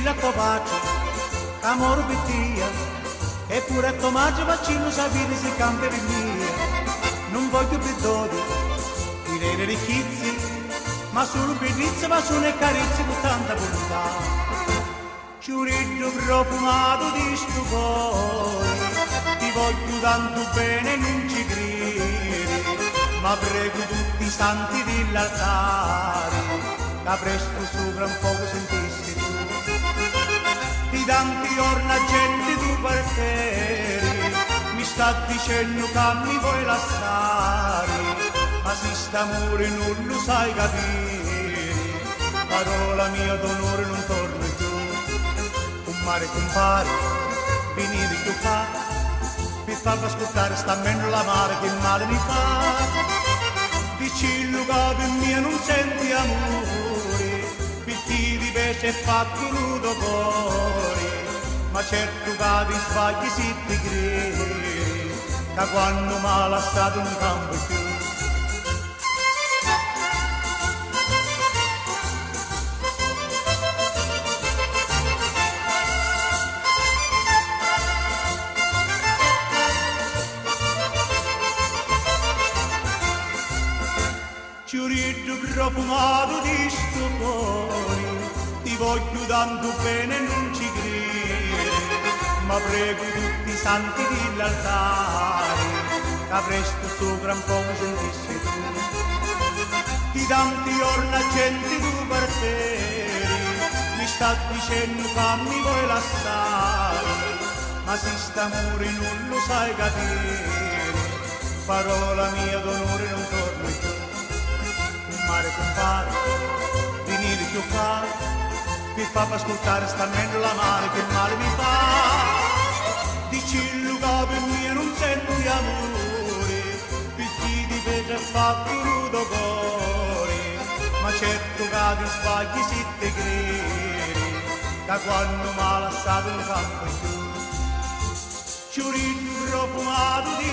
la tua pace, amore per te, eppure a tuo maggio vaccino sapere se cambia per mia. Non voglio più doti, dire ricchezze, ma solo bellezza, ma sono e carezze con tanta bontà. Ciuretto profumato di sto cuore, ti voglio tanto bene, non ci credi, ma prego tutti i santi dell'altare, che presto sopra un poco sentissi tu. Di tanti giorni la gente tu parteri, mi sta dicendo che mi vuoi lasciare, ma se st'amore non lo sai capire, parola mia d'onore non torna più. Un mare compare, venire più fa, per farmi ascoltare sta meno la mare che male mi fa. Dici che per mia non senti amore, per ti ripete e fatto nudo cuore, ma certo che ti sbagli se ti credi, da quando mi ha lasciato non cambio più. Ciuretto profumato di sto cuore, ti voglio tanto bene non ci credi, ma prego tutti i santi dell'altare, che presto sopra un po' sentissi tu. Di tanti giorni la gente tu parteri, mi sta dicendo che mi vuoi lasciare, ma se st'amore non lo sai capire, parola mia d'onore non torna più. Mare compare, venire più fa, mi fa ascoltare sta meno la mare che male mi fa. Dici che per me non senti amore, per chi ti vede e fatto nudo cuore, ma certo che ti sbagli se ti credi, da quando mi ha lasciato non campo più. Ciuretto profumato di